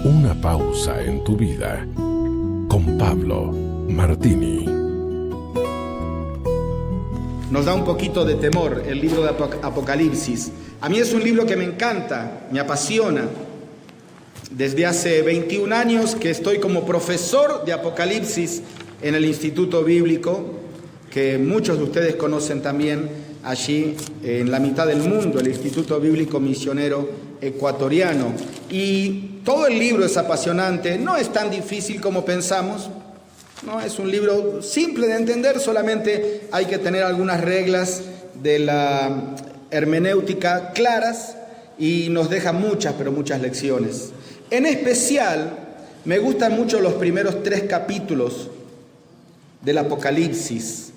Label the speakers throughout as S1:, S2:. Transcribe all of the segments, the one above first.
S1: Una pausa en tu vida con Pablo Martini.
S2: Nos da un poquito de temor el libro de Apocalipsis. A mí es un libro que me encanta, me apasiona. Desde hace 21 años que estoy como profesor de Apocalipsis en el Instituto Bíblico, que muchos de ustedes conocen también allí en la mitad del mundo, el Instituto Bíblico Misionero Ecuatoriano. Y todo el libro es apasionante, no es tan difícil como pensamos, no es un libro simple de entender, solamente hay que tener algunas reglas de la hermenéutica claras y nos deja muchas, pero muchas lecciones. En especial, me gustan mucho los primeros 3 capítulos del Apocalipsis.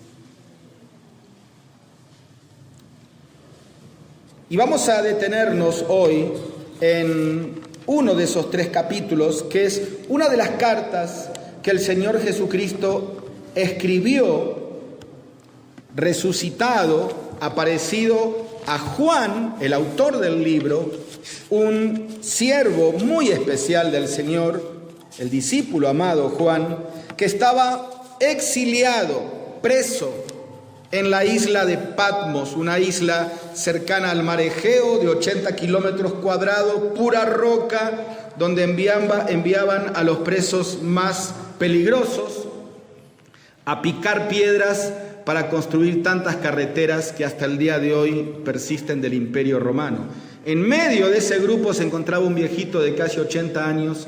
S2: Y vamos a detenernos hoy en uno de esos 3 capítulos, que es una de las cartas que el Señor Jesucristo escribió, resucitado, aparecido a Juan, el autor del libro, un siervo muy especial del Señor, el discípulo amado Juan, que estaba exiliado, preso en la isla de Patmos, una isla cercana al mar Egeo de 80 kilómetros cuadrados, pura roca, donde enviaban a los presos más peligrosos a picar piedras para construir tantas carreteras que hasta el día de hoy persisten del Imperio Romano. En medio de ese grupo se encontraba un viejito de casi 80 años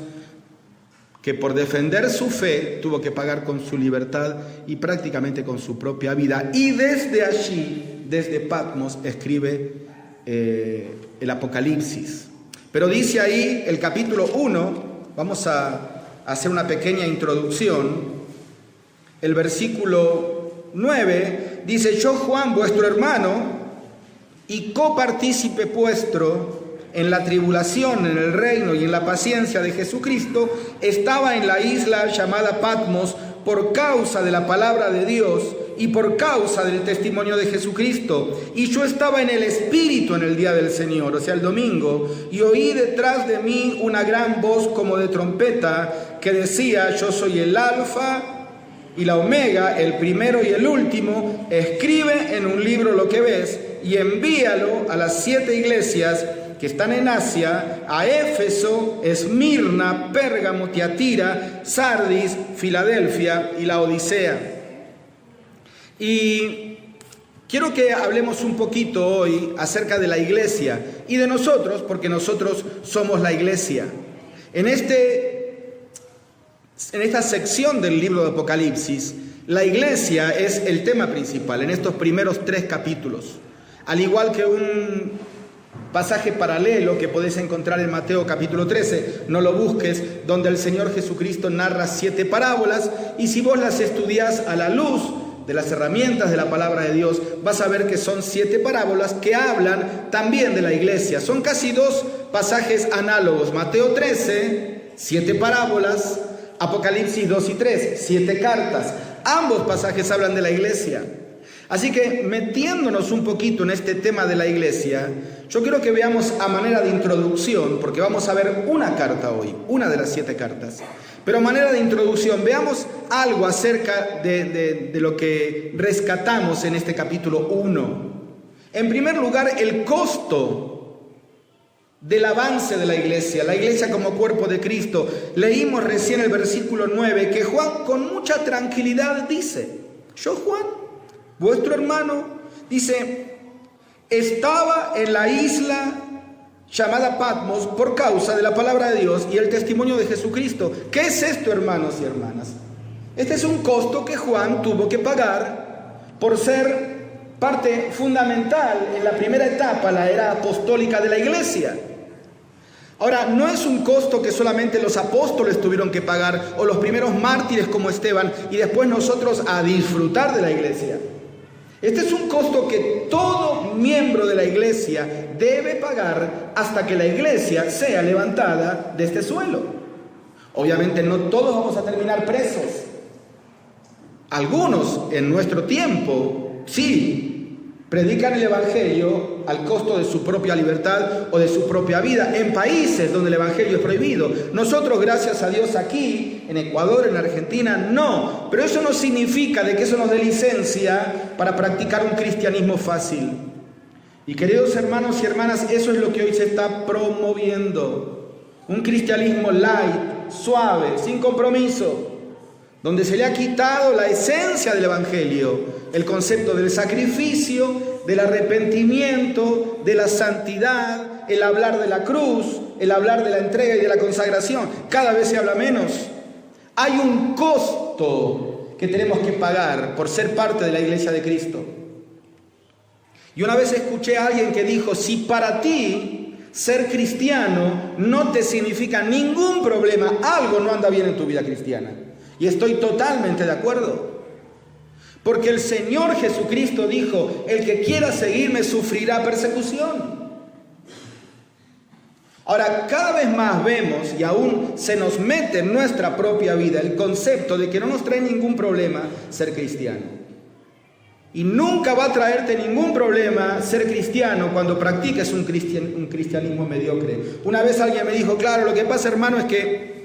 S2: que por defender su fe tuvo que pagar con su libertad y prácticamente con su propia vida. Y desde allí, desde Patmos, escribe el Apocalipsis. Pero dice ahí el capítulo 1, vamos a hacer una pequeña introducción. El versículo 9 dice: yo, Juan, vuestro hermano y copartícipe vuestro en la tribulación, en el reino y en la paciencia de Jesucristo, estaba en la isla llamada Patmos por causa de la palabra de Dios y por causa del testimonio de Jesucristo. Y yo estaba en el Espíritu en el día del Señor, o sea, el domingo, y oí detrás de mí una gran voz como de trompeta que decía: yo soy el Alfa y la Omega, el primero y el último. Escribe en un libro lo que ves y envíalo a las 7 iglesias que están en Asia, a Éfeso, Esmirna, Pérgamo, Tiatira, Sardis, Filadelfia y la Odisea. Y quiero que hablemos un poquito hoy acerca de la iglesia y de nosotros, porque nosotros somos la iglesia. En esta sección del libro de Apocalipsis, la iglesia es el tema principal en estos primeros 3 capítulos. Al igual que un pasaje paralelo que podéis encontrar en Mateo capítulo 13, no lo busques, donde el Señor Jesucristo narra 7 parábolas, y si vos las estudiás a la luz de las herramientas de la palabra de Dios, vas a ver que son 7 parábolas que hablan también de la iglesia. Son casi 2 pasajes análogos. Mateo 13, 7 parábolas; Apocalipsis 2 y 3, 7 cartas. Ambos pasajes hablan de la iglesia. Así que, metiéndonos un poquito en este tema de la iglesia, yo quiero que veamos a manera de introducción, porque vamos a ver una carta hoy, una de las 7 cartas. Pero a manera de introducción, veamos algo acerca de lo que rescatamos en este capítulo 1. En primer lugar, el costo del avance de la iglesia como cuerpo de Cristo. Leímos recién el versículo 9, que Juan con mucha tranquilidad dice: yo, Juan, vuestro hermano, dice, estaba en la isla llamada Patmos por causa de la palabra de Dios y el testimonio de Jesucristo. ¿Qué es esto, hermanos y hermanas? Este es un costo que Juan tuvo que pagar por ser parte fundamental en la primera etapa, la era apostólica de la iglesia. Ahora, no es un costo que solamente los apóstoles tuvieron que pagar o los primeros mártires como Esteban y después nosotros a disfrutar de la iglesia. Este es un costo que todo miembro de la iglesia debe pagar hasta que la iglesia sea levantada de este suelo. Obviamente no todos vamos a terminar presos. Algunos en nuestro tiempo, sí, Predican el Evangelio al costo de su propia libertad o de su propia vida, en países donde el Evangelio es prohibido. Nosotros, gracias a Dios, aquí, en Ecuador, en Argentina, no. Pero eso no significa de que eso nos dé licencia para practicar un cristianismo fácil. Y queridos hermanos y hermanas, eso es lo que hoy se está promoviendo. Un cristianismo light, suave, sin compromiso, donde se le ha quitado la esencia del Evangelio, el concepto del sacrificio, del arrepentimiento, de la santidad, el hablar de la cruz, el hablar de la entrega y de la consagración. Cada vez se habla menos. Hay un costo que tenemos que pagar por ser parte de la Iglesia de Cristo. Y una vez escuché a alguien que dijo, si para ti ser cristiano no te significa ningún problema, algo no anda bien en tu vida cristiana. Y estoy totalmente de acuerdo. Porque el Señor Jesucristo dijo, el que quiera seguirme sufrirá persecución. Ahora, cada vez más vemos, y aún se nos mete en nuestra propia vida, el concepto de que no nos trae ningún problema ser cristiano. Y nunca va a traerte ningún problema ser cristiano cuando practiques un cristianismo mediocre. Una vez alguien me dijo, claro, lo que pasa, hermano, es que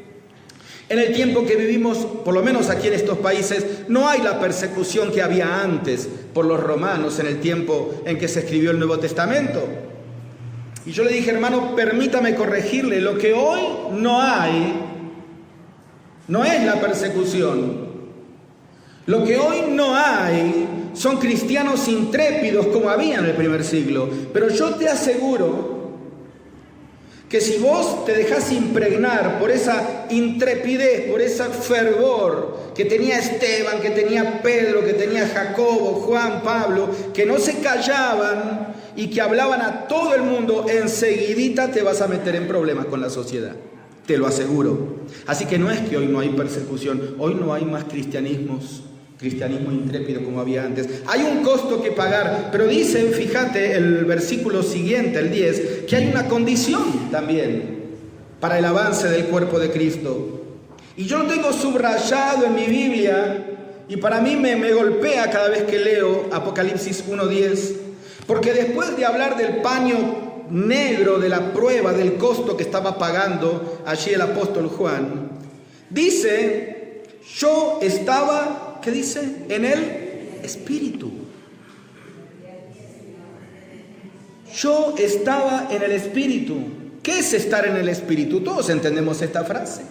S2: en el tiempo que vivimos, por lo menos aquí en estos países, no hay la persecución que había antes por los romanos en el tiempo en que se escribió el Nuevo Testamento. Y yo le dije, hermano, permítame corregirle, lo que hoy no hay, no es la persecución. Lo que hoy no hay son cristianos intrépidos como había en el primer siglo. Pero yo te aseguro que si vos te dejás impregnar por esa intrepidez, por ese fervor que tenía Esteban, que tenía Pedro, que tenía Jacobo, Juan, Pablo, que no se callaban y que hablaban a todo el mundo, enseguidita te vas a meter en problemas con la sociedad. Te lo aseguro. Así que no es que hoy no hay persecución, hoy no hay más cristianismo intrépido como había antes. Hay un costo que pagar, pero dicen, fíjate el versículo siguiente, el 10, que hay una condición también para el avance del cuerpo de Cristo. Y yo lo tengo subrayado en mi Biblia y para mí me golpea cada vez que leo Apocalipsis 1:10, porque después de hablar del paño negro, de la prueba, del costo que estaba pagando allí el apóstol Juan, dice, yo estaba... ¿Qué dice? En el Espíritu. Yo estaba en el Espíritu. ¿Qué es estar en el Espíritu? Todos entendemos esta frase.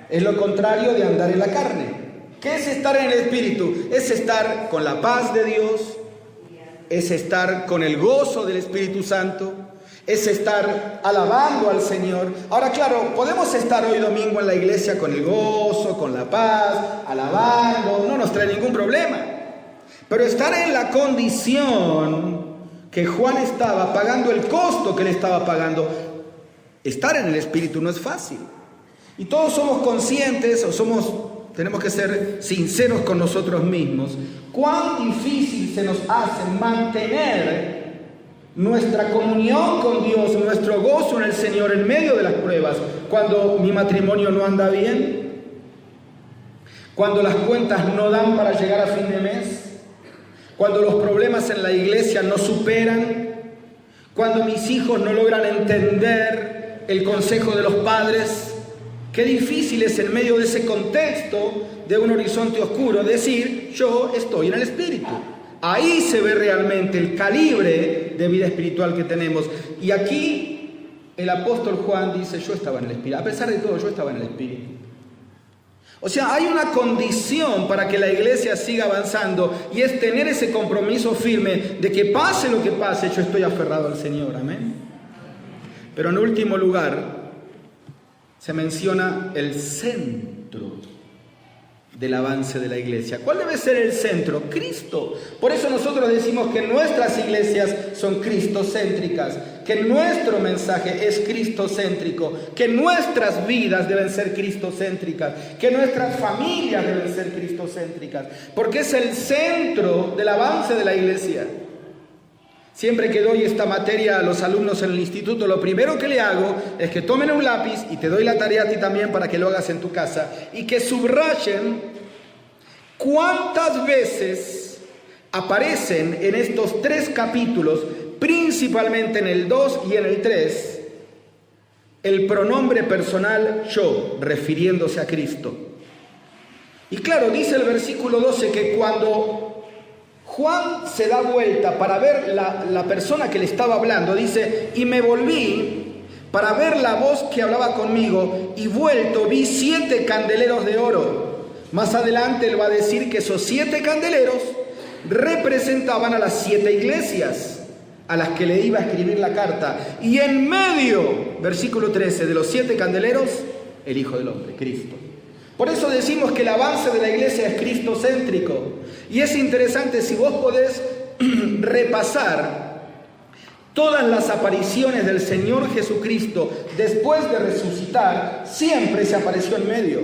S2: Es lo contrario de andar en la carne. ¿Qué es estar en el Espíritu? Es estar con la paz de Dios. Es estar con el gozo del Espíritu Santo. Es estar alabando al Señor. Ahora, claro, podemos estar hoy domingo en la iglesia con el gozo, con la paz, alabando, no nos trae ningún problema. Pero estar en la condición que Juan estaba pagando, el costo que él estaba pagando, estar en el Espíritu no es fácil. Y todos somos conscientes, tenemos que ser sinceros con nosotros mismos, cuán difícil se nos hace mantener nuestra comunión con Dios, nuestro gozo en el Señor en medio de las pruebas, cuando mi matrimonio no anda bien, cuando las cuentas no dan para llegar a fin de mes, cuando los problemas en la iglesia no superan, cuando mis hijos no logran entender el consejo de los padres. Qué difícil es en medio de ese contexto de un horizonte oscuro decir, yo estoy en el Espíritu. Ahí se ve realmente el calibre de vida espiritual que tenemos. Y aquí el apóstol Juan dice, yo estaba en el Espíritu. A pesar de todo, yo estaba en el Espíritu. O sea, hay una condición para que la iglesia siga avanzando y es tener ese compromiso firme de que pase lo que pase, yo estoy aferrado al Señor. Amén. Pero en último lugar, se menciona el centro del avance de la iglesia. ¿Cuál debe ser el centro? Cristo. Por eso nosotros decimos que nuestras iglesias son cristocéntricas, que nuestro mensaje es cristocéntrico, que nuestras vidas deben ser cristocéntricas, que nuestras familias deben ser cristocéntricas, porque es el centro del avance de la iglesia. Siempre que doy esta materia a los alumnos en el instituto, lo primero que le hago es que tomen un lápiz, y te doy la tarea a ti también para que lo hagas en tu casa, y que subrayen cuántas veces aparecen en estos 3 capítulos, principalmente en el 2 y en el 3, el pronombre personal yo, refiriéndose a Cristo. Y claro, dice el versículo 12 que cuando Juan se da vuelta para ver la persona que le estaba hablando, dice, y me volví para ver la voz que hablaba conmigo, y vuelto vi 7 candeleros de oro. Más adelante él va a decir que esos 7 candeleros representaban a las 7 iglesias a las que le iba a escribir la carta. Y en medio, versículo 13, de los 7 candeleros, el Hijo del Hombre, Cristo. Por eso decimos que el avance de la iglesia es cristocéntrico. Y es interesante, si vos podés repasar todas las apariciones del Señor Jesucristo después de resucitar, siempre se apareció en medio.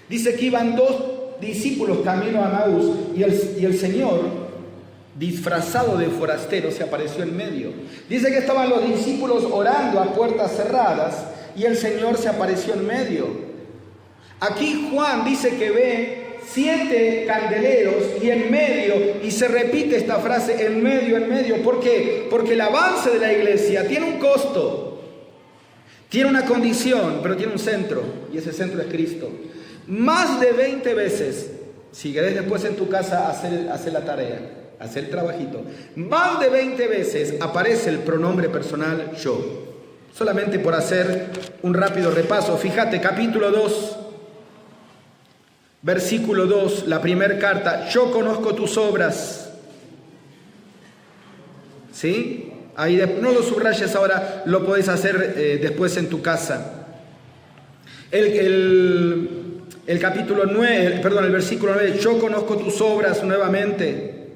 S2: Dice que iban 2 discípulos camino a Emaús y el Señor, disfrazado de forastero, se apareció en medio. Dice que estaban los discípulos orando a puertas cerradas y el Señor se apareció en medio. Aquí Juan dice que ve 7 candeleros y en medio, y se repite esta frase, en medio. ¿Por qué? Porque el avance de la iglesia tiene un costo, tiene una condición, pero tiene un centro, y ese centro es Cristo. Más de 20 veces, si querés después en tu casa hacer la tarea, hacer el trabajito, más de 20 veces aparece el pronombre personal yo. Solamente por hacer un rápido repaso, fíjate, capítulo 2, versículo 2, la primera carta, yo conozco tus obras. ¿Sí? Ahí no lo subrayes ahora, lo podés hacer después en tu casa. El capítulo 9, perdón, el versículo 9, yo conozco tus obras nuevamente.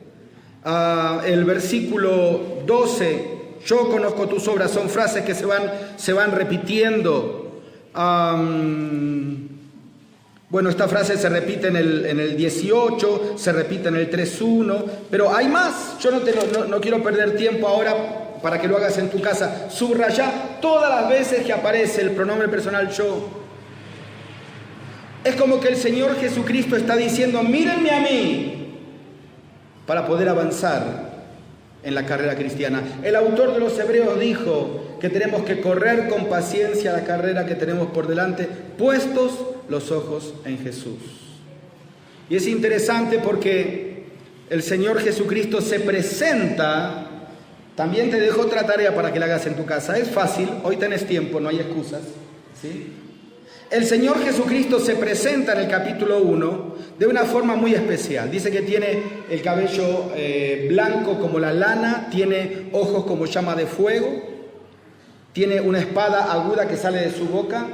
S2: El versículo 12, yo conozco tus obras, son frases que se van repitiendo. Bueno, esta frase se repite en el 18, se repite en el 3.1, pero hay más. Yo no quiero perder tiempo ahora para que lo hagas en tu casa. Subraya todas las veces que aparece el pronombre personal yo. Es como que el Señor Jesucristo está diciendo, mírenme a mí, para poder avanzar en la carrera cristiana. El autor de los Hebreos dijo que tenemos que correr con paciencia la carrera que tenemos por delante, puestos los ojos en Jesús. Y es interesante porque el Señor Jesucristo se presenta. También te dejo otra tarea para que la hagas en tu casa. Es fácil, hoy tenés tiempo, no hay excusas, ¿sí? El Señor Jesucristo se presenta en el capítulo 1 de una forma muy especial. Dice que tiene el cabello blanco como la lana, tiene ojos como llama de fuego, tiene una espada aguda que sale de su boca.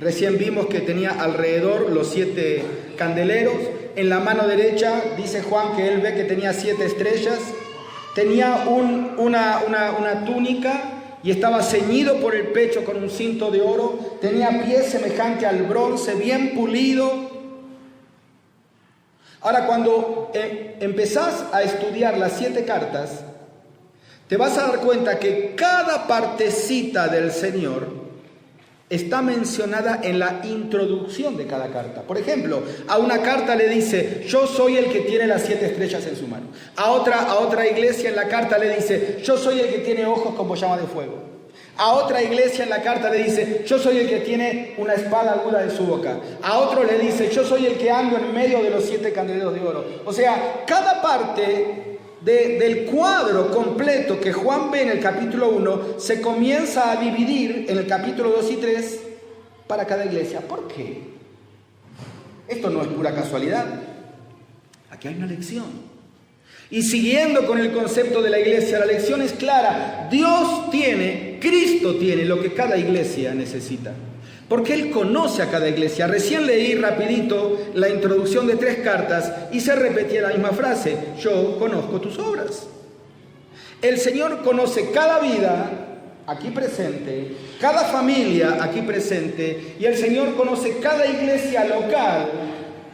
S2: Recién vimos que tenía alrededor los 7 candeleros. En la mano derecha dice Juan que él ve que tenía 7 estrellas. Tenía una túnica y estaba ceñido por el pecho con un cinto de oro. Tenía pies semejante al bronce, bien pulido. Ahora, cuando empezás a estudiar las 7 cartas, te vas a dar cuenta que cada partecita del Señor está mencionada en la introducción de cada carta. Por ejemplo, a una carta le dice, yo soy el que tiene las 7 estrellas en su mano. A otra iglesia en la carta le dice, yo soy el que tiene ojos como llama de fuego. A otra iglesia en la carta le dice, yo soy el que tiene una espada aguda de su boca. A otro le dice, yo soy el que ando en medio de los 7 candeleros de oro. O sea, cada parte del cuadro completo que Juan ve en el capítulo 1 se comienza a dividir en el capítulo 2 y 3 para cada iglesia. ¿Por qué? Esto no es pura casualidad. Aquí hay una lección. Y siguiendo con el concepto de la iglesia, la lección es clara. Dios tiene, Cristo tiene lo que cada iglesia necesita. Porque Él conoce a cada iglesia. Recién leí rapidito la introducción de 3 cartas y se repetía la misma frase. Yo conozco tus obras. El Señor conoce cada vida aquí presente, cada familia aquí presente, y el Señor conoce cada iglesia local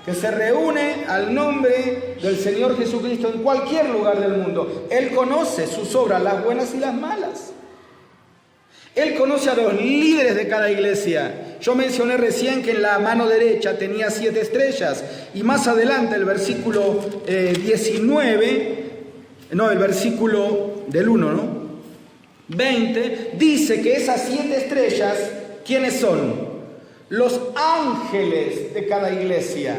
S2: que se reúne al nombre del Señor Jesucristo en cualquier lugar del mundo. Él conoce sus obras, las buenas y las malas. Él conoce a los líderes de cada iglesia. Yo mencioné recién que en la mano derecha tenía 7 estrellas. Y más adelante, el versículo 19, el versículo del 1, ¿no? 20, dice que esas 7 estrellas, ¿quiénes son? Los ángeles de cada iglesia.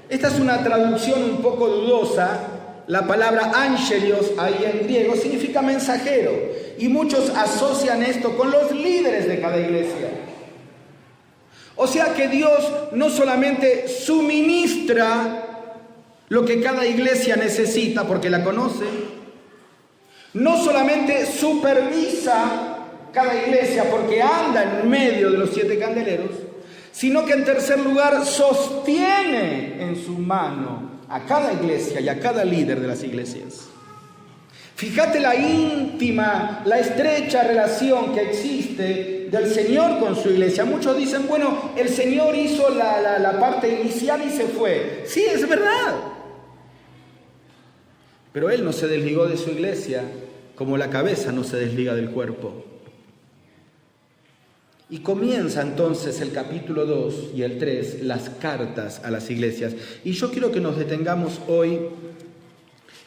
S2: Esta es una traducción un poco dudosa. La palabra angelios ahí en griego significa mensajero. Y muchos asocian esto con los líderes de cada iglesia. O sea que Dios no solamente suministra lo que cada iglesia necesita porque la conoce, no solamente supervisa cada iglesia porque anda en medio de los 7 candeleros, sino que en tercer lugar sostiene en su mano a cada iglesia y a cada líder de las iglesias. Fíjate la íntima, la estrecha relación que existe del Señor con su iglesia. Muchos dicen, bueno, el Señor hizo la parte inicial y se fue. Sí, es verdad. Pero Él no se desligó de su iglesia como la cabeza no se desliga del cuerpo. Y comienza entonces el capítulo 2 y el 3, las cartas a las iglesias. Y yo quiero que nos detengamos hoy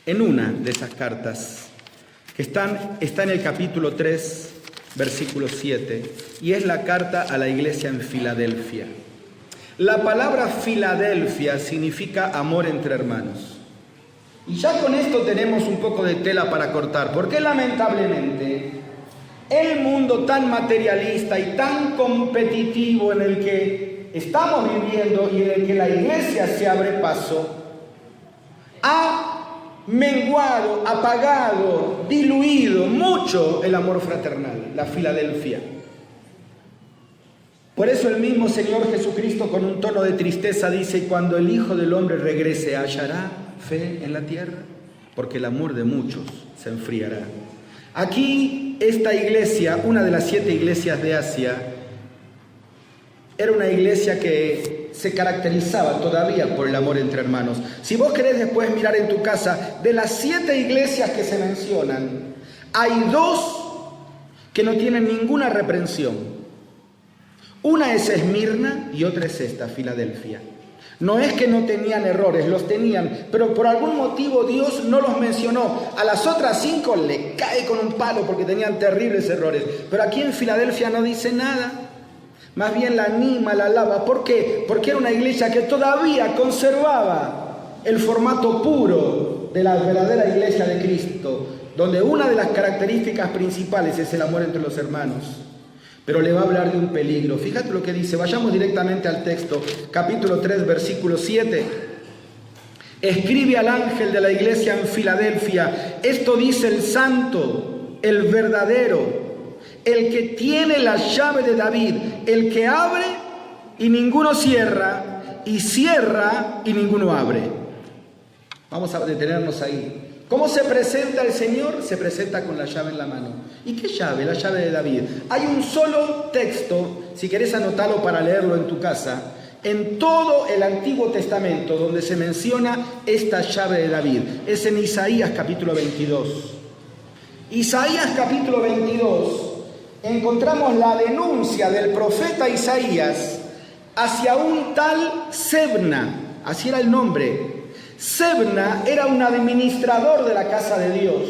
S2: en una de esas cartas, que está en el capítulo 3, versículo 7, y es la carta a la iglesia en Filadelfia. La palabra Filadelfia significa amor entre hermanos. Y ya con esto tenemos un poco de tela para cortar, porque lamentablemente el mundo tan materialista y tan competitivo en el que estamos viviendo y en el que la iglesia se abre paso, ha menguado, apagado, diluido mucho el amor fraternal, la Filadelfia. Por eso el mismo Señor Jesucristo con un tono de tristeza dice: y cuando el Hijo del Hombre regrese, ¿hallará fe en la tierra? Porque el amor de muchos se enfriará. Aquí esta iglesia, una de las 7 iglesias de Asia, era una iglesia que se caracterizaba todavía por el amor entre hermanos. Si vos querés después mirar en tu casa, de las 7 iglesias que se mencionan, hay 2 que no tienen ninguna reprensión. Una es Esmirna y otra es esta, Filadelfia. No es que no tenían errores, los tenían, pero por algún motivo Dios no los mencionó. A las otras 5 le cae con un palo porque tenían terribles errores. Pero aquí en Filadelfia no dice nada. Más bien la anima, la alaba. ¿Por qué? Porque era una iglesia que todavía conservaba el formato puro de la verdadera iglesia de Cristo, donde una de las características principales es el amor entre los hermanos. Pero le va a hablar de un peligro. Fíjate lo que dice. Vayamos directamente al texto. Capítulo 3, versículo 7. Escribe al ángel de la iglesia en Filadelfia: esto dice el santo, el verdadero, el que tiene la llave de David, el que abre y ninguno cierra, y cierra y ninguno abre. Vamos a detenernos ahí. ¿Cómo se presenta el Señor? Se presenta con la llave en la mano. ¿Y qué llave? La llave de David. Hay un solo texto, si querés anotarlo para leerlo en tu casa, en todo el Antiguo Testamento donde se menciona esta llave de David. Es en Isaías capítulo 22. Isaías capítulo 22, encontramos la denuncia del profeta Isaías hacia un tal Sebna. Así era el nombre. Sebna era un administrador de la casa de Dios,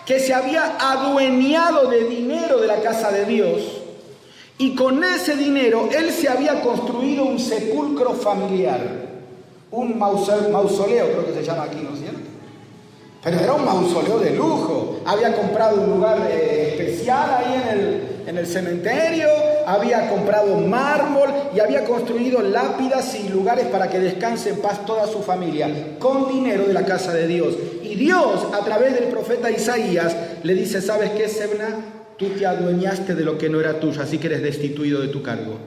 S2: que se había adueñado de dinero de la casa de Dios, y con ese dinero él se había construido un sepulcro familiar, un mausoleo creo que se llama aquí, ¿no es cierto? Pero era un mausoleo de lujo. Había comprado un lugar especial ahí en el cementerio, había comprado mármol y había construido lápidas y lugares para que descanse en paz toda su familia, con dinero de la casa de Dios. Y Dios, a través del profeta Isaías, le dice: ¿sabes qué, Sebna? Tú te adueñaste de lo que no era tuyo, así que eres destituido de tu cargo.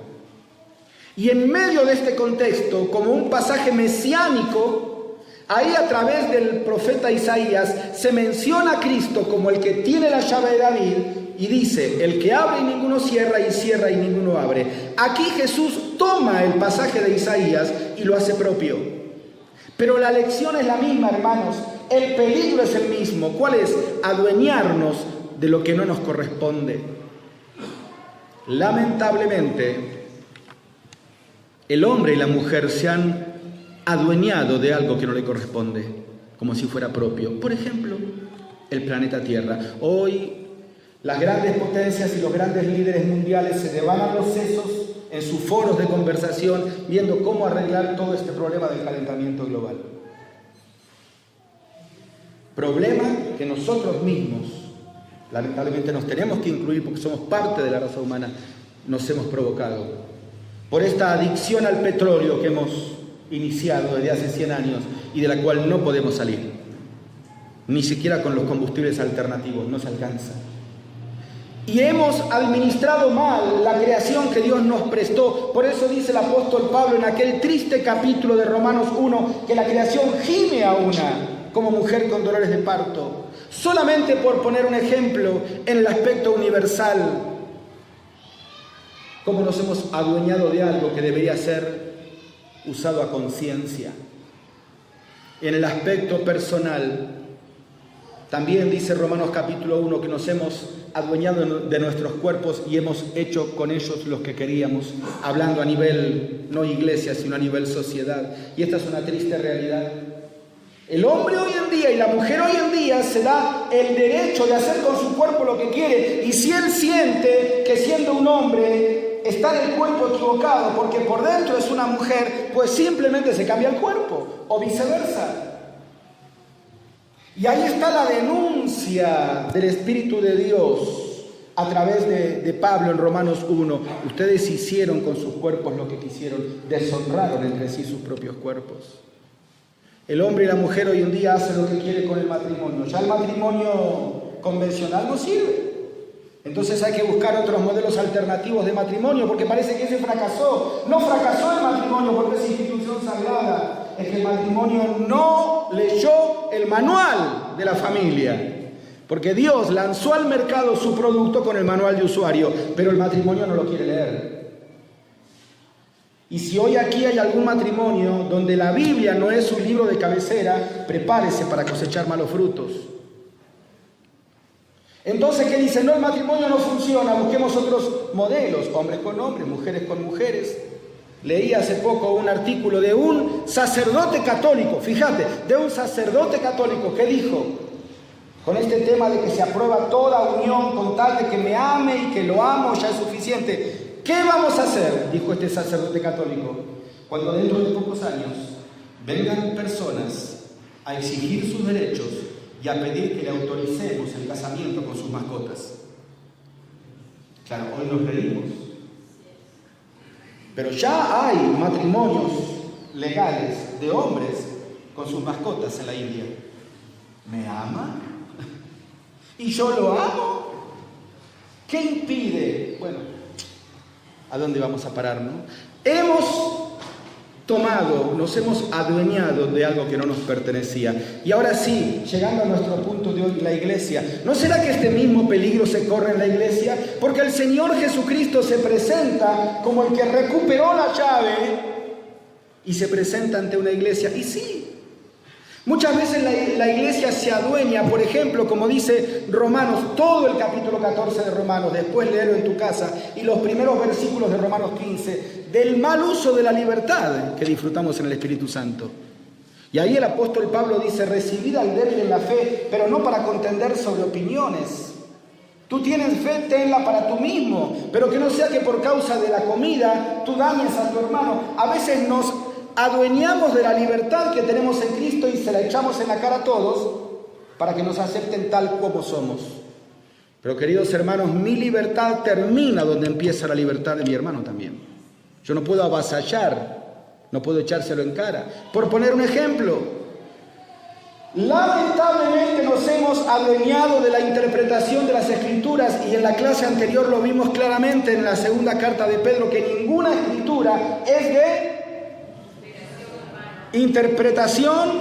S2: Y en medio de este contexto, como un pasaje mesiánico, ahí a través del profeta Isaías se menciona a Cristo como el que tiene la llave de David y dice: el que abre y ninguno cierra, y cierra y ninguno abre. Aquí Jesús toma el pasaje de Isaías y lo hace propio. Pero la lección es la misma, hermanos. El peligro es el mismo. ¿Cuál es? Adueñarnos de lo que no nos corresponde. Lamentablemente, el hombre y la mujer se han adueñado de algo que no le corresponde. como si fuera propio. Por ejemplo, el planeta Tierra. Hoy las grandes potencias y los grandes líderes mundiales se devanan los sesos en sus foros de conversación viendo cómo arreglar todo este problema del calentamiento global. Problema que nosotros mismos, lamentablemente, nos tenemos que incluir porque somos parte de la raza humana, nos hemos provocado por esta adicción al petróleo que hemos iniciado desde hace 100 años y de la cual no podemos salir. Ni siquiera con los combustibles alternativos, no se alcanza. Y hemos administrado mal la creación que Dios nos prestó. Por eso dice el apóstol Pablo en aquel triste capítulo de Romanos 1 que la creación gime a una como mujer con dolores de parto. Solamente por poner un ejemplo en el aspecto universal, cómo nos hemos adueñado de algo que debería ser usado a conciencia. En el aspecto personal, también dice Romanos capítulo 1 que nos hemos adueñado de nuestros cuerpos y hemos hecho con ellos lo que queríamos, hablando a nivel, no iglesia, sino a nivel sociedad. Y esta es una triste realidad. El hombre hoy en día y la mujer hoy en día se da el derecho de hacer con su cuerpo lo que quiere. Y si él siente que siendo un hombre está en el cuerpo equivocado porque por dentro es una mujer, pues simplemente se cambia el cuerpo o viceversa. Y ahí está la denuncia del Espíritu de Dios a través de Pablo en Romanos 1. Ustedes hicieron con sus cuerpos lo que quisieron, deshonraron entre sí sus propios cuerpos. El hombre y la mujer hoy en día hacen lo que quiere con el matrimonio. Ya el matrimonio convencional no sirve. Entonces hay que buscar otros modelos alternativos de matrimonio porque parece que ese fracasó. No fracasó el matrimonio porque es institución sagrada. Es que el matrimonio no leyó el manual de la familia. Porque Dios lanzó al mercado su producto con el manual de usuario, pero el matrimonio no lo quiere leer. Y si hoy aquí hay algún matrimonio donde la Biblia no es un libro de cabecera, prepárese para cosechar malos frutos. Entonces, ¿qué dice? No, el matrimonio no funciona, busquemos otros modelos, hombres con hombres, mujeres con mujeres. Leí hace poco un artículo de un sacerdote católico, fíjate, de un sacerdote católico que dijo, con este tema de que se aprueba toda unión con tal de que me ame y que lo amo ya es suficiente. ¿Qué vamos a hacer? Dijo este sacerdote católico, cuando dentro de pocos años vengan personas a exigir sus derechos y a pedir que le autoricemos el casamiento con sus mascotas. Claro, hoy nos reímos. Pero ya hay matrimonios legales de hombres con sus mascotas en la India. ¿Me ama? ¿Y yo lo amo? ¿Qué impide? Bueno, ¿a dónde vamos a parar, no? Nos hemos adueñado de algo que no nos pertenecía. Y ahora sí, llegando a nuestro punto de hoy, la iglesia. ¿No será que este mismo peligro se corre en la iglesia? Porque el Señor Jesucristo se presenta como el que recuperó la llave y se presenta ante una iglesia. Y sí, muchas veces la iglesia se adueña, por ejemplo, como dice Romanos, todo el capítulo 14 de Romanos, después léelo en tu casa, y los primeros versículos de Romanos 15, del mal uso de la libertad que disfrutamos en el Espíritu Santo. Y ahí el apóstol Pablo dice, recibid al débil en la fe, pero no para contender sobre opiniones. Tú tienes fe, tenla para tú mismo, pero que no sea que por causa de la comida tú dañes a tu hermano. A veces nos adueñamos de la libertad que tenemos en Cristo y se la echamos en la cara a todos para que nos acepten tal como somos. Pero queridos hermanos, mi libertad termina donde empieza la libertad de mi hermano también. Yo no puedo avasallar, no puedo echárselo en cara. Por poner un ejemplo, lamentablemente nos hemos adueñado de la interpretación de las Escrituras y en la clase anterior lo vimos claramente en la segunda carta de Pedro que ninguna escritura es de interpretación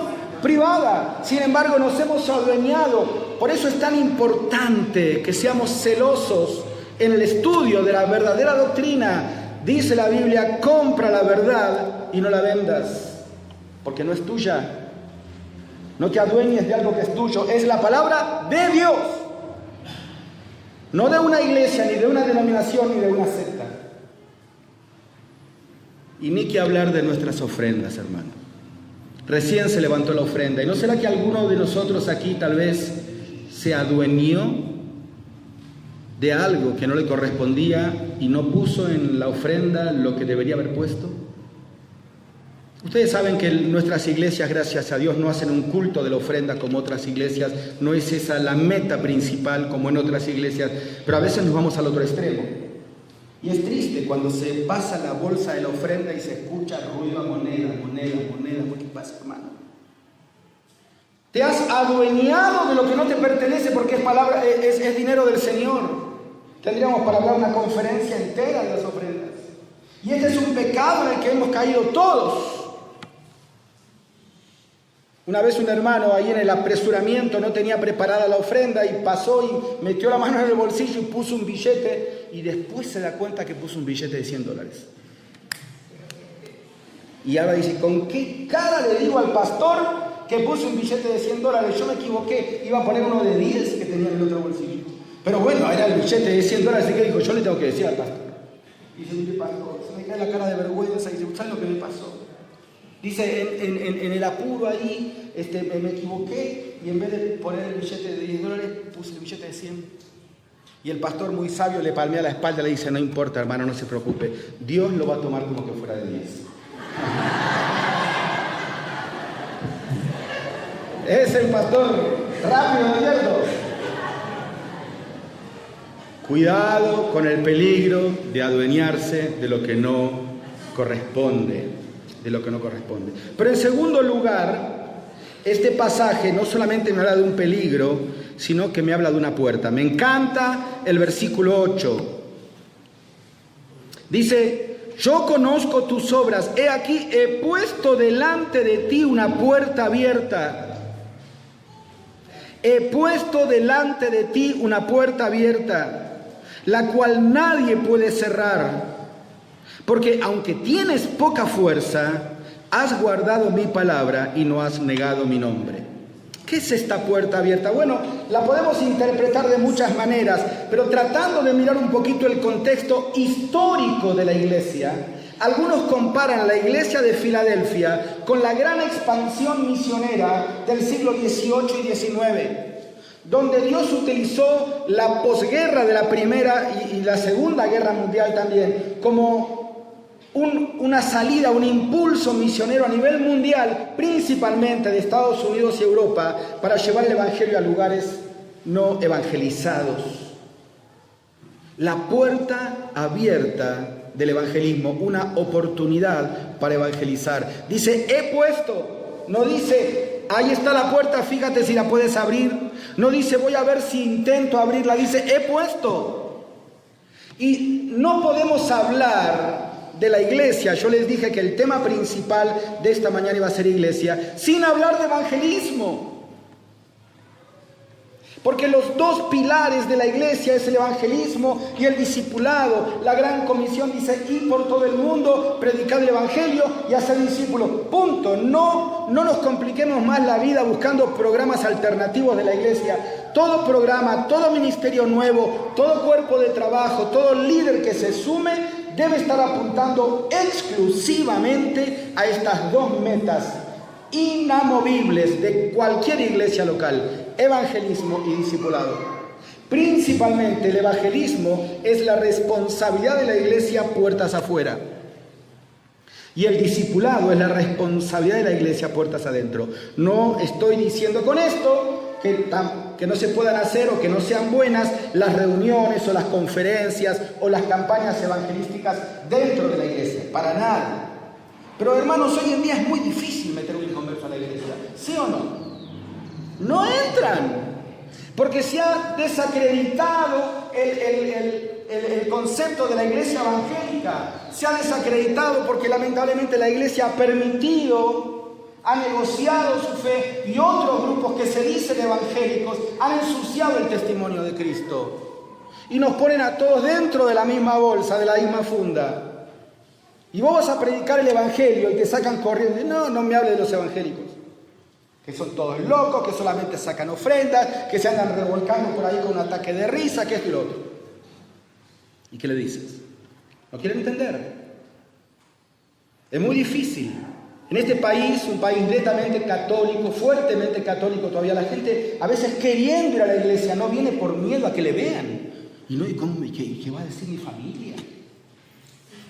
S2: privada. Sin embargo, nos hemos adueñado. Por eso es tan importante que seamos celosos en el estudio de la verdadera doctrina. Dice la Biblia, compra la verdad y no la vendas, porque no es tuya. No te adueñes de algo que es tuyo, es la palabra de Dios. No de una iglesia, ni de una denominación, ni de una secta. Y ni que hablar de nuestras ofrendas, hermano. Recién se levantó la ofrenda. ¿Y no será que alguno de nosotros aquí tal vez se adueñó de algo que no le correspondía y no puso en la ofrenda lo que debería haber puesto? Ustedes saben que nuestras iglesias, gracias a Dios, no hacen un culto de la ofrenda como otras iglesias. No es esa la meta principal como en otras iglesias. Pero a veces nos vamos al otro extremo. Y es triste cuando se pasa la bolsa de la ofrenda y se escucha ruido a moneda. ¿Qué pasa, hermano? Te has adueñado de lo que no te pertenece porque es dinero del Señor. Tendríamos para hablar una conferencia entera de las ofrendas. Y este es un pecado en el que hemos caído todos. Una vez un hermano ahí en el apresuramiento no tenía preparada la ofrenda y pasó y metió la mano en el bolsillo y puso un billete y después se da cuenta que puso un billete de $100. Y ahora dice, ¿con qué cara le digo al pastor que puso un billete de $100? Yo me equivoqué, iba a poner uno de 10 que tenía en el otro bolsillo. Pero bueno, era el billete de $100, así que dijo, yo le tengo que decir al pastor. Y dice, mire pastor, se me cae la cara de vergüenza y dice, ¿sabes lo que me pasó? Dice, en el apuro ahí, me equivoqué y en vez de poner el billete de $10, puse el billete de 100. Y el pastor muy sabio le palmea la espalda y le dice, no importa, hermano, no se preocupe, Dios lo va a tomar como que fuera de 10. Es el pastor rápido, ¿no es cierto? Cuidado con el peligro de adueñarse de lo que no corresponde. Pero en segundo lugar, este pasaje no solamente me habla de un peligro, sino que me habla de una puerta. Me encanta el versículo 8. Dice, yo conozco tus obras, he aquí, he puesto delante de ti una puerta abierta. He puesto delante de ti una puerta abierta, la cual nadie puede cerrar. Porque aunque tienes poca fuerza, has guardado mi palabra y no has negado mi nombre. ¿Qué es esta puerta abierta? Bueno, la podemos interpretar de muchas maneras, pero tratando de mirar un poquito el contexto histórico de la iglesia, algunos comparan la iglesia de Filadelfia con la gran expansión misionera del siglo XVIII y XIX, donde Dios utilizó la posguerra de la Primera y la Segunda Guerra Mundial también como una salida, un impulso misionero a nivel mundial, principalmente de Estados Unidos y Europa, para llevar el evangelio a lugares no evangelizados. La puerta abierta del evangelismo, una oportunidad para evangelizar. Dice, he puesto, no dice, ahí está la puerta, fíjate si la puedes abrir. No dice, voy a ver si intento abrirla, dice, he puesto. Y no podemos hablar de la iglesia, yo les dije que el tema principal de esta mañana iba a ser iglesia, sin hablar de evangelismo. Porque los dos pilares de la iglesia es el evangelismo y el discipulado. La gran comisión dice, ir por todo el mundo, predicar el evangelio y hacer discípulos. Punto. No nos compliquemos más la vida buscando programas alternativos de la iglesia. Todo programa, todo ministerio nuevo, todo cuerpo de trabajo, todo líder que se sume, debe estar apuntando exclusivamente a estas dos metas inamovibles de cualquier iglesia local: evangelismo y discipulado. Principalmente el evangelismo es la responsabilidad de la iglesia puertas afuera, y el discipulado es la responsabilidad de la iglesia puertas adentro. No estoy diciendo con esto que no se puedan hacer o que no sean buenas las reuniones o las conferencias o las campañas evangelísticas dentro de la iglesia, para nada. Pero hermanos, hoy en día es muy difícil meter un inconverso a la iglesia, ¿sí o no? No entran, porque se ha desacreditado el concepto de la iglesia evangélica. Se ha desacreditado porque lamentablemente la iglesia ha permitido, ha negociado su fe, y otros grupos que se dicen evangélicos han ensuciado el testimonio de Cristo y nos ponen a todos dentro de la misma bolsa, de la misma funda. Y vos vas a predicar el evangelio y te sacan corriendo. No me hables de los evangélicos, que son todos locos, que solamente sacan ofrendas, que se andan revolcando por ahí con un ataque de risa, que esto y lo otro. ¿Y qué le dices? ¿No quieren entender? Es muy difícil En este país, un país netamente católico, fuertemente católico todavía, la gente a veces queriendo ir a la iglesia no viene por miedo a que le vean. Y no, ¿qué va a decir mi familia?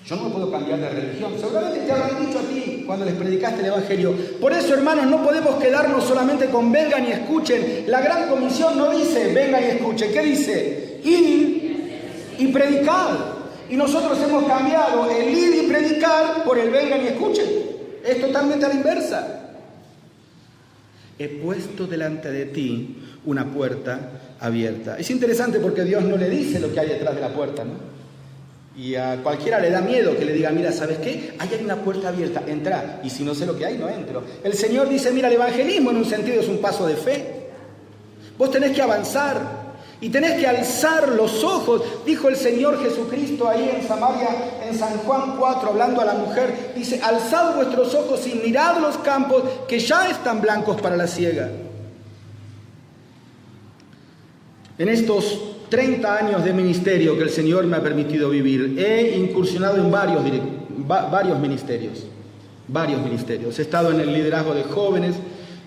S2: Yo no me puedo cambiar de religión. Seguramente te habrán dicho a ti cuando les predicaste el Evangelio. Por eso, hermanos, no podemos quedarnos solamente con vengan y escuchen. La gran comisión no dice vengan y escuchen. ¿Qué dice? Ir y predicar. Y nosotros hemos cambiado el ir y predicar por el vengan y escuchen. Es totalmente a la inversa. He puesto delante de ti una puerta abierta. Es interesante porque Dios no le dice lo que hay detrás de la puerta, ¿no? Y a cualquiera le da miedo que le diga, mira, ¿sabes qué? Ahí hay una puerta abierta, entra. Y si no sé lo que hay, no entro. El Señor dice, mira, el evangelismo en un sentido es un paso de fe. Vos tenés que avanzar y tenés que alzar los ojos. Dijo el Señor Jesucristo ahí en Samaria, en San Juan 4, hablando a la mujer. Dice, alzad vuestros ojos y mirad los campos que ya están blancos para la siega. En estos 30 años de ministerio que el Señor me ha permitido vivir, he incursionado en varios ministerios. He estado en el liderazgo de jóvenes,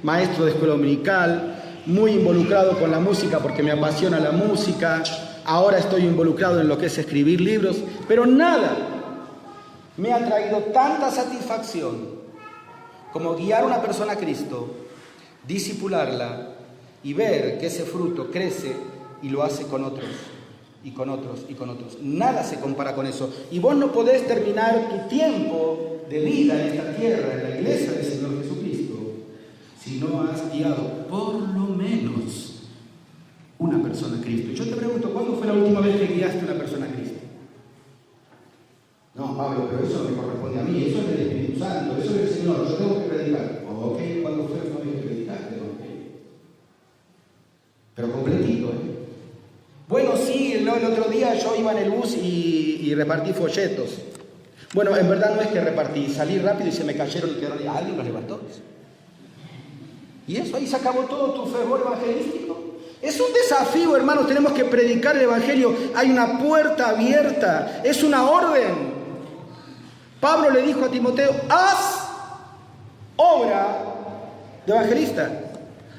S2: maestro de escuela dominical, muy involucrado con la música porque me apasiona la música. Ahora estoy involucrado en lo que es escribir libros, pero nada me ha traído tanta satisfacción como guiar a una persona a Cristo, discipularla y ver que ese fruto crece y lo hace con otros, y con otros, y con otros. Nada se compara con eso. Y vos no podés terminar tu tiempo de vida en esta tierra, en la iglesia del Señor Jesucristo, si no has guiado por lo menos una persona a Cristo. Y yo te pregunto, ¿cuándo fue la última vez que guiaste a una persona a Cristo? No, Pablo, pero eso no me corresponde a mí, eso es del Espíritu Santo, eso es del Señor, yo tengo que predicar. Ok, ¿cuándo fue la última vez que predicaste? Okay. Pero completito, ¿eh? Bueno, sí, el otro día yo iba en el bus y repartí folletos. Bueno, en verdad no es que repartí, salí rápido y se me cayeron y quedaron ahí. Alguien los levantó. Y eso, ahí se acabó todo tu fervor evangelístico. Es un desafío, hermanos, tenemos que predicar el Evangelio. Hay una puerta abierta, es una orden. Pablo le dijo a Timoteo, haz obra de evangelista.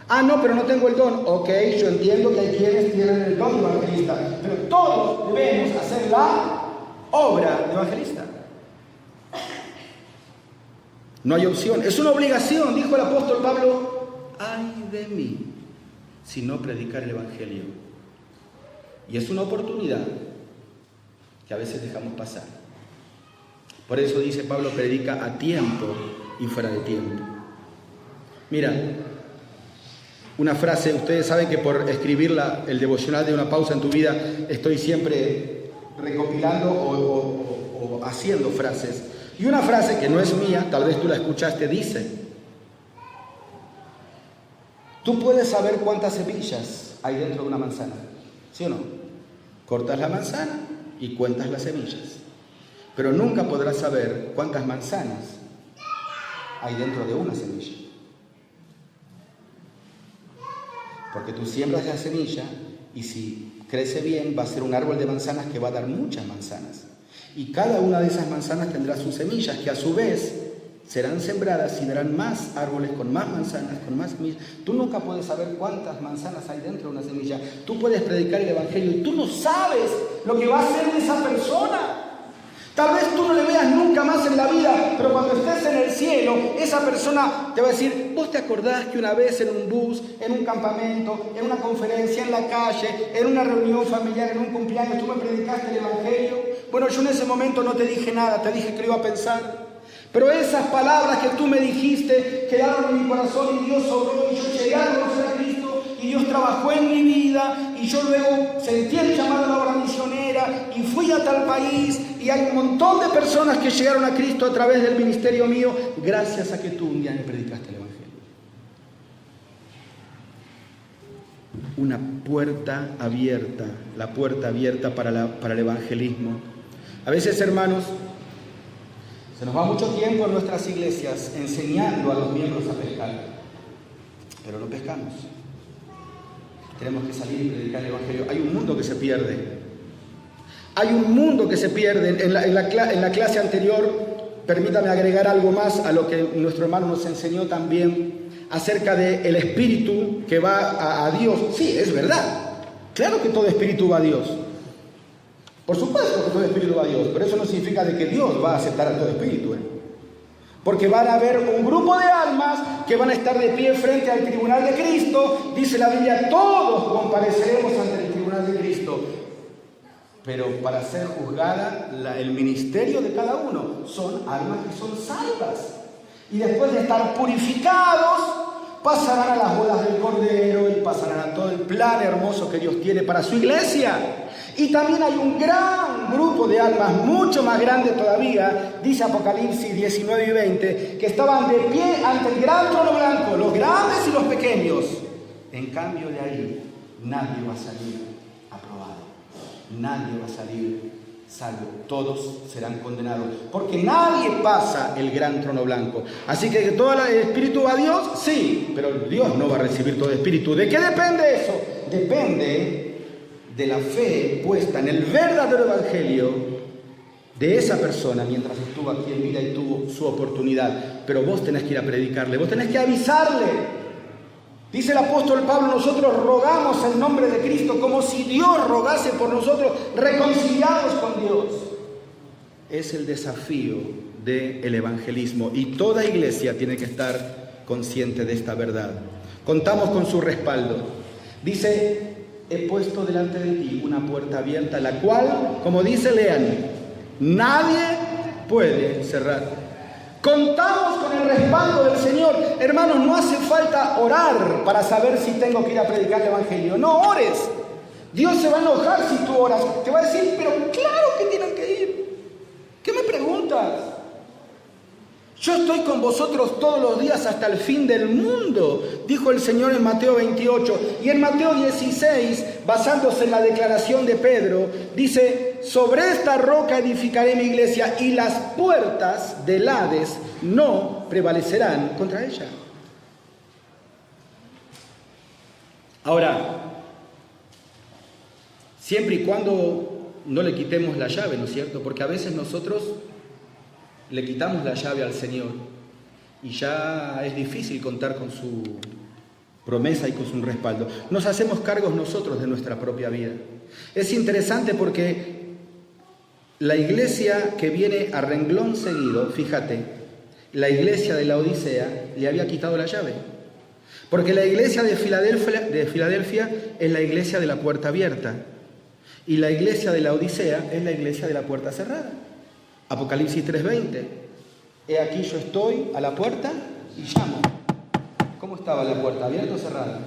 S2: Ah, no, pero no tengo el don. Ok, yo entiendo que hay quienes tienen el don de evangelista, pero todos debemos hacer la obra de evangelista. No hay opción, es una obligación, dijo el apóstol Pablo, ay de mí si no predicar el Evangelio. Y es una oportunidad que a veces dejamos pasar. Por eso dice Pablo, predica a tiempo y fuera de tiempo. Mira, una frase, ustedes saben que por escribir el devocional de Una Pausa en tu Vida, estoy siempre recopilando o haciendo frases. Y una frase que no es mía, tal vez tú la escuchaste, dice, tú puedes saber cuántas semillas hay dentro de una manzana, ¿sí o no? Cortas la manzana y cuentas las semillas, pero nunca podrás saber cuántas manzanas hay dentro de una semilla. Porque tú siembras la semilla y si crece bien va a ser un árbol de manzanas que va a dar muchas manzanas. Y cada una de esas manzanas tendrá sus semillas que a su vez serán sembradas y darán más árboles con más manzanas, con más semillas. Tú nunca puedes saber cuántas manzanas hay dentro de una semilla. Tú puedes predicar el Evangelio y tú no sabes lo que va a hacer de esa persona. Tal vez tú no le veas nunca más en la vida, pero cuando estés en el cielo, esa persona te va a decir, ¿vos te acordás que una vez en un bus, en un campamento, en una conferencia, en la calle, en una reunión familiar, en un cumpleaños, tú me predicaste el Evangelio? Bueno, yo en ese momento no te dije nada, te dije que lo iba a pensar. Pero esas palabras que tú me dijiste quedaron en mi corazón y Dios obró y yo llegué a conocer a Cristo y Dios trabajó en mi vida y yo luego sentí el llamado a la obra misionera y fui a tal país y hay un montón de personas que llegaron a Cristo a través del ministerio mío gracias a que tú un día me predicaste el Evangelio. Una puerta abierta, la puerta abierta para el evangelismo. A veces, hermanos, se nos va mucho tiempo en nuestras iglesias enseñando a los miembros a pescar, pero no pescamos. Tenemos que salir y predicar el Evangelio. Hay un mundo que se pierde. Hay un mundo que se pierde. En la clase anterior permítame agregar algo más a lo que nuestro hermano nos enseñó también acerca del espíritu que va a Dios. Sí, es verdad. Claro que todo espíritu va a Dios. Por supuesto que todo espíritu va a Dios, pero eso no significa de que Dios va a aceptar a todo espíritu. Porque van a haber un grupo de almas que van a estar de pie frente al tribunal de Cristo. Dice la Biblia, todos compareceremos ante el tribunal de Cristo. Pero para ser juzgada, el ministerio de cada uno son almas que son salvas. Y después de estar purificados, pasarán a las bodas del Cordero y pasarán a todo el plan hermoso que Dios tiene para su iglesia. Y también hay un gran grupo de almas, mucho más grande todavía, dice Apocalipsis 19 y 20, que estaban de pie ante el gran trono blanco, los grandes y los pequeños. En cambio de ahí, nadie va a salir aprobado, nadie va a salir salvo, todos serán condenados, porque nadie pasa el gran trono blanco. Así que todo el espíritu va a Dios, sí, pero Dios no va a recibir todo espíritu. ¿De qué depende eso? Depende de la fe puesta en el verdadero evangelio de esa persona mientras estuvo aquí en vida y tuvo su oportunidad. Pero vos tenés que ir a predicarle, vos tenés que avisarle. Dice el apóstol Pablo, nosotros rogamos en nombre de Cristo como si Dios rogase por nosotros, reconciliados con Dios. Es el desafío del evangelismo y toda iglesia tiene que estar consciente de esta verdad. Contamos con su respaldo. Dice, he puesto delante de ti una puerta abierta, la cual, como dice, lean, nadie puede cerrar. Contamos con el respaldo del Señor. Hermanos, no hace falta orar para saber si tengo que ir a predicar el evangelio. No ores. Dios se va a enojar si tú oras. Te va a decir, pero claro que tienen que ir. ¿Qué me preguntas? Yo estoy con vosotros todos los días hasta el fin del mundo, dijo el Señor en Mateo 28. Y en Mateo 16, basándose en la declaración de Pedro, dice, sobre esta roca edificaré mi iglesia y las puertas del Hades no prevalecerán contra ella. Ahora, siempre y cuando no le quitemos la llave, ¿no es cierto? Porque a veces nosotros le quitamos la llave al Señor y ya es difícil contar con su promesa y con su respaldo. Nos hacemos cargos nosotros de nuestra propia vida. Es interesante porque la iglesia que viene a renglón seguido, fíjate, la iglesia de la Odisea le había quitado la llave. Porque la iglesia de Filadelfia es la iglesia de la puerta abierta y la iglesia de la Odisea es la iglesia de la puerta cerrada. Apocalipsis 3:20. He aquí yo estoy a la puerta y llamo. ¿Cómo estaba la puerta? ¿Abierta o cerrada?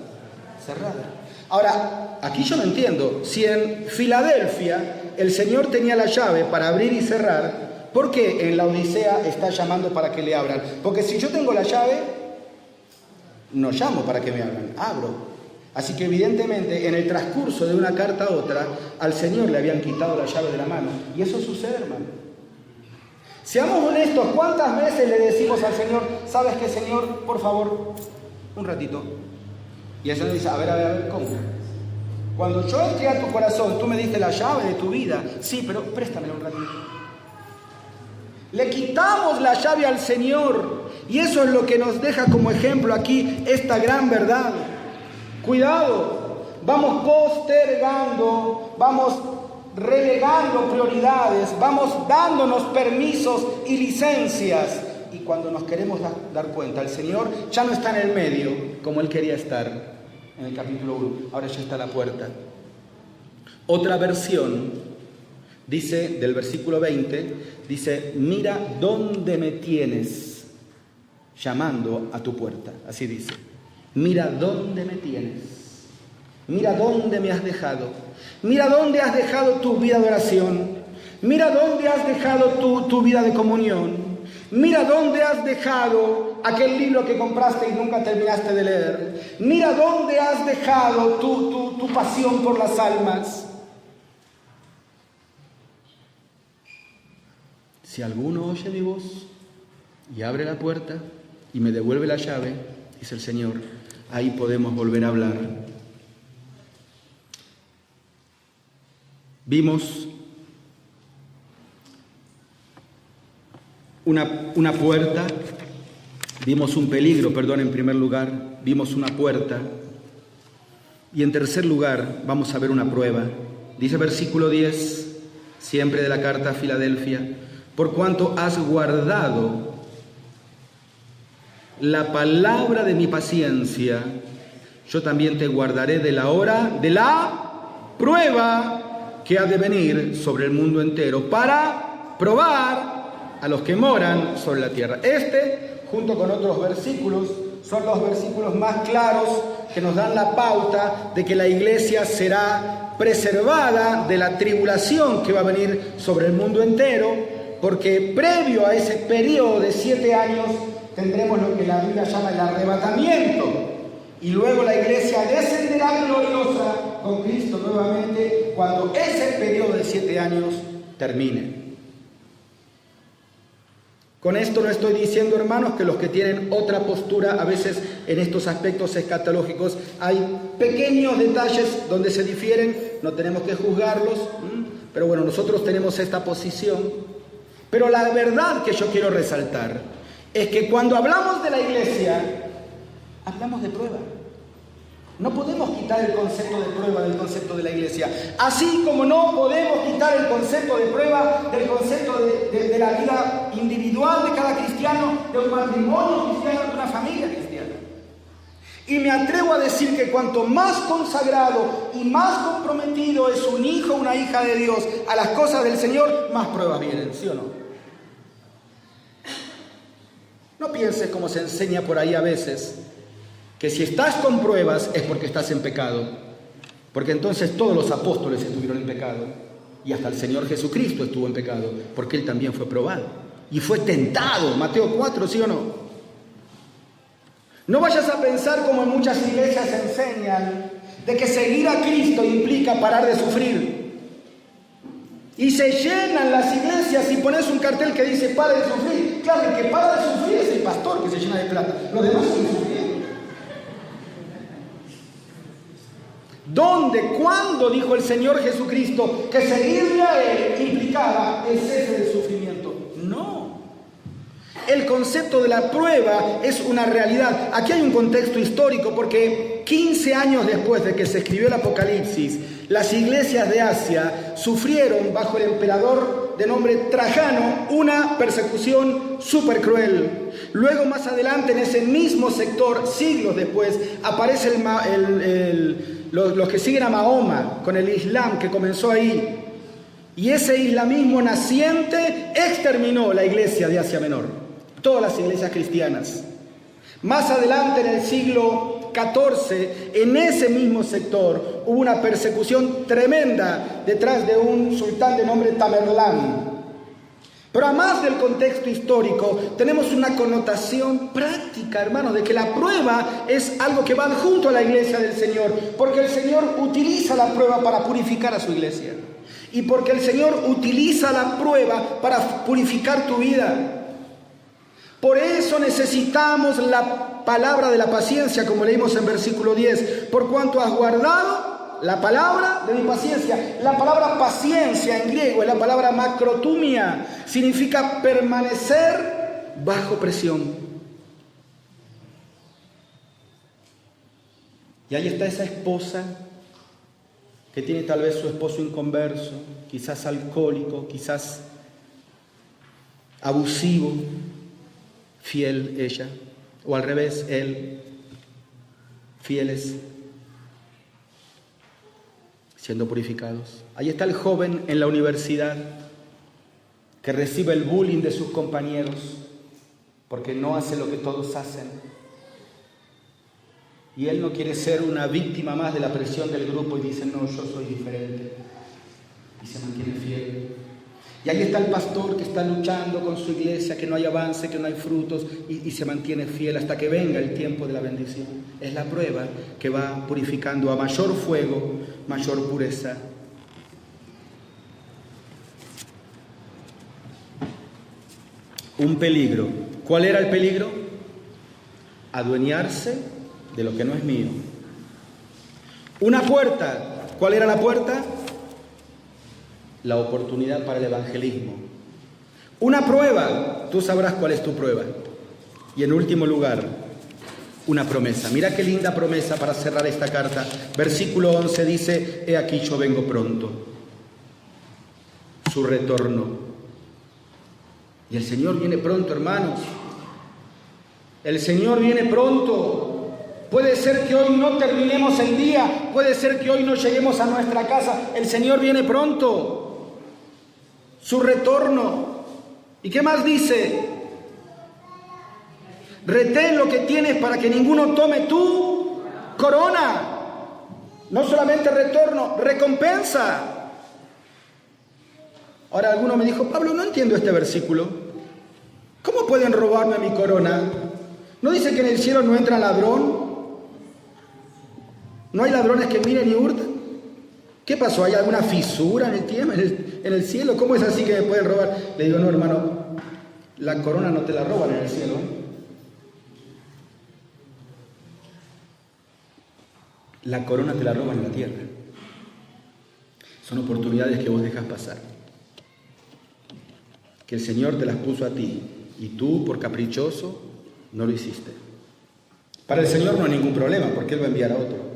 S2: Cerrada. Ahora, aquí yo no entiendo. Si en Filadelfia el Señor tenía la llave para abrir y cerrar, ¿por qué en la Odisea está llamando para que le abran? Porque si yo tengo la llave, no llamo para que me abran, abro. Así que evidentemente en el transcurso de una carta a otra, al Señor le habían quitado la llave de la mano. Y eso sucede, hermano. Seamos honestos, ¿cuántas veces le decimos al Señor, sabes qué, Señor, por favor, un ratito? Y el Señor dice, a ver, ¿cómo? Cuando yo entré a tu corazón, tú me diste la llave de tu vida. Sí, pero préstamela un ratito. Le quitamos la llave al Señor. Y eso es lo que nos deja como ejemplo aquí esta gran verdad. Cuidado, vamos postergando, vamos relegando prioridades, vamos dándonos permisos y licencias. Y cuando nos queremos dar cuenta, el Señor ya no está en el medio como Él quería estar en el capítulo 1. Ahora ya está a la puerta. Otra versión dice, del versículo 20, dice, mira dónde me tienes llamando a tu puerta. Así dice, mira dónde me tienes. Mira dónde me has dejado. Mira dónde has dejado tu vida de oración. Mira dónde has dejado tu vida de comunión. Mira dónde has dejado aquel libro que compraste y nunca terminaste de leer. Mira dónde has dejado tu pasión por las almas. Si alguno oye mi voz y abre la puerta y me devuelve la llave, dice el Señor, ahí podemos volver a hablar. Vimos una puerta, vimos un peligro, en primer lugar, vimos una puerta, y en tercer lugar vamos a ver una prueba. Dice versículo 10, siempre de la carta a Filadelfia: por cuanto has guardado la palabra de mi paciencia, yo también te guardaré de la hora de la prueba que ha de venir sobre el mundo entero para probar a los que moran sobre la tierra. Junto con otros versículos, son los versículos más claros que nos dan la pauta de que la iglesia será preservada de la tribulación que va a venir sobre el mundo entero, porque previo a ese periodo de 7 años tendremos lo que la Biblia llama el arrebatamiento, y luego la iglesia descenderá gloriosa con Cristo nuevamente cuando ese periodo de 7 años termine. Con esto no estoy diciendo, hermanos, que los que tienen otra postura, a veces en estos aspectos escatológicos hay pequeños detalles donde se difieren, no tenemos que juzgarlos, pero bueno, nosotros tenemos esta posición. Pero la verdad que yo quiero resaltar es que cuando hablamos de la iglesia, hablamos de prueba. No podemos quitar el concepto de prueba del concepto de la iglesia. Así como no podemos quitar el concepto de prueba del concepto de la vida individual de cada cristiano, de un matrimonio cristiano, de una familia cristiana. Y me atrevo a decir que cuanto más consagrado y más comprometido es un hijo o una hija de Dios a las cosas del Señor, más pruebas vienen, ¿sí o no? No pienses como se enseña por ahí a veces, que si estás con pruebas es porque estás en pecado, porque entonces todos los apóstoles estuvieron en pecado, y hasta el Señor Jesucristo estuvo en pecado, porque Él también fue probado, y fue tentado, Mateo 4, ¿sí o no? No vayas a pensar como en muchas iglesias enseñan, de que seguir a Cristo implica parar de sufrir, y se llenan las iglesias y pones un cartel que dice pare de sufrir. Claro, el que para de sufrir es el pastor que se llena de plata, los demás siguen sufriendo. ¿Dónde? ¿Cuándo dijo el Señor Jesucristo que seguirle a Él implicaba el cese del sufrimiento? No. El concepto de la prueba es una realidad. Aquí hay un contexto histórico porque 15 años después de que se escribió el Apocalipsis, las iglesias de Asia sufrieron bajo el emperador de nombre Trajano una persecución súper cruel. Luego más adelante en ese mismo sector, siglos después, aparece los que siguen a Mahoma con el Islam que comenzó ahí. Y ese islamismo naciente exterminó la iglesia de Asia Menor, todas las iglesias cristianas. Más adelante, en el siglo XIV, en ese mismo sector, hubo una persecución tremenda detrás de un sultán de nombre Tamerlán. Pero además del contexto histórico, tenemos una connotación práctica, hermanos, de que la prueba es algo que va junto a la iglesia del Señor, porque el Señor utiliza la prueba para purificar a su iglesia, y porque el Señor utiliza la prueba para purificar tu vida. Por eso necesitamos la palabra de la paciencia, como leímos en versículo 10, por cuanto has guardado la palabra de mi paciencia. La palabra paciencia en griego es la palabra macrotumia. Significa permanecer bajo presión. Y ahí está esa esposa que tiene tal vez su esposo inconverso, quizás alcohólico, quizás abusivo, fiel ella, o al revés, él, fieles, siendo purificados. Ahí está el joven en la universidad que recibe el bullying de sus compañeros porque no hace lo que todos hacen. Y él no quiere ser una víctima más de la presión del grupo y dice, no, yo soy diferente. Y se mantiene fiel. Y ahí está el pastor que está luchando con su iglesia, que no hay avance, que no hay frutos, y se mantiene fiel hasta que venga el tiempo de la bendición. Es la prueba que va purificando a mayor fuego, mayor pureza. Un peligro. ¿Cuál era el peligro? Adueñarse de lo que no es mío. Una puerta. ¿Cuál era la puerta? La oportunidad para el evangelismo. Una prueba, tú sabrás cuál es tu prueba. Y en último lugar, una promesa. Mira qué linda promesa para cerrar esta carta. Versículo 11 dice: he aquí yo vengo pronto. Su retorno. Y el Señor viene pronto, hermanos. El Señor viene pronto. Puede ser que hoy no terminemos el día. Puede ser que hoy no lleguemos a nuestra casa. El Señor viene pronto. Su retorno. ¿Y qué más dice? Retén lo que tienes para que ninguno tome tu corona. No solamente retorno, recompensa. Ahora alguno me dijo: Pablo, no entiendo este versículo. ¿Cómo pueden robarme mi corona? ¿No dice que en el cielo no entra ladrón? ¿No hay ladrones que miren y hurtan? ¿Qué pasó? ¿Hay alguna fisura en el tiempo, en el cielo? ¿Cómo es así que me pueden robar? Le digo: no, hermano, la corona no te la roban en el cielo. La corona te la roban en la tierra. Son oportunidades que vos dejas pasar. Que el Señor te las puso a ti y tú, por caprichoso, no lo hiciste. Para el Señor no hay ningún problema, porque Él va a enviar a otro.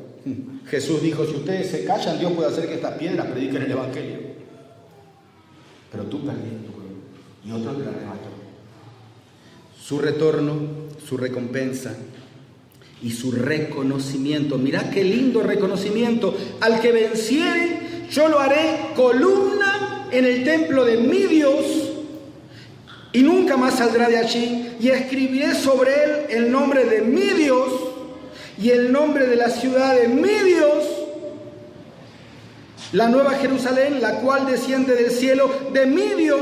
S2: Jesús dijo: si ustedes se callan, Dios puede hacer que estas piedras prediquen el Evangelio. Pero tú perdiste tu corona y otro te la arrebató. Su retorno, su recompensa y su reconocimiento. Mirá qué lindo reconocimiento. Al que venciere, yo lo haré columna en el templo de mi Dios, y nunca más saldrá de allí, y escribiré sobre él el nombre de mi Dios y el nombre de la ciudad de mi Dios, la nueva Jerusalén, la cual desciende del cielo de mi Dios.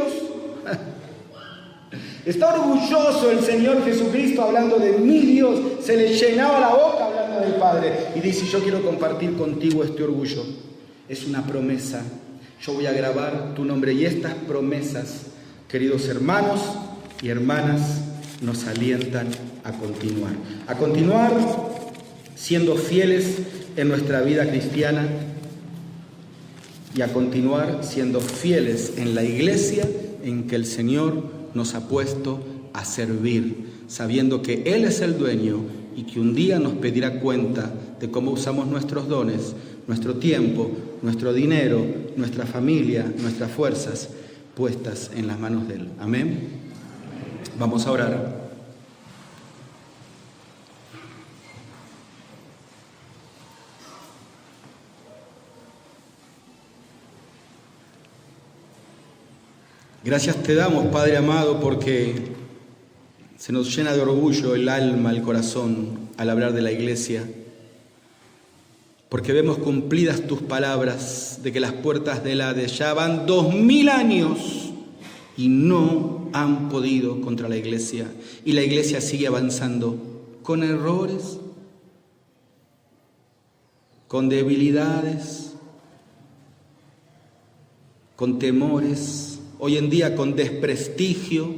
S2: Está orgulloso el Señor Jesucristo hablando de mi Dios. Se le llenaba la boca hablando del Padre. Y dice: yo quiero compartir contigo este orgullo. Es una promesa. Yo voy a grabar tu nombre. Y estas promesas, queridos hermanos y hermanas, nos alientan a continuar. A continuar siendo fieles en nuestra vida cristiana y a continuar siendo fieles en la iglesia en que el Señor nos ha puesto a servir, sabiendo que Él es el dueño y que un día nos pedirá cuenta de cómo usamos nuestros dones, nuestro tiempo, nuestro dinero, nuestra familia, nuestras fuerzas puestas en las manos de Él. Amén. Vamos a orar. Gracias te damos, Padre amado, porque se nos llena de orgullo el alma, el corazón al hablar de la iglesia, porque vemos cumplidas tus palabras de que las puertas del Hades ya van 2000 años y no han podido contra la iglesia, y la iglesia sigue avanzando con errores, con debilidades, con temores, hoy en día con desprestigio,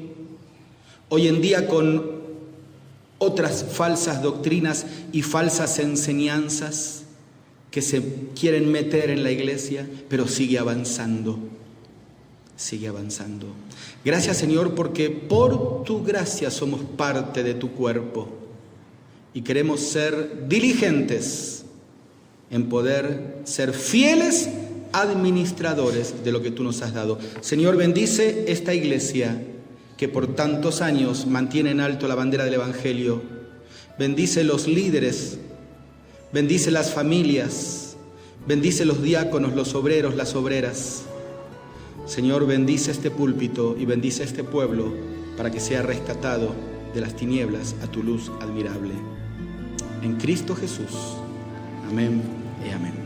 S2: hoy en día con otras falsas doctrinas y falsas enseñanzas que se quieren meter en la iglesia, pero sigue avanzando, sigue avanzando. Gracias, Señor, porque por tu gracia somos parte de tu cuerpo y queremos ser diligentes en poder ser fieles administradores de lo que tú nos has dado. Señor, bendice esta iglesia que por tantos años mantiene en alto la bandera del Evangelio. Bendice los líderes, bendice las familias, bendice los diáconos, los obreros, las obreras. Señor, bendice este púlpito y bendice este pueblo para que sea rescatado de las tinieblas a tu luz admirable. En Cristo Jesús. Amén y amén.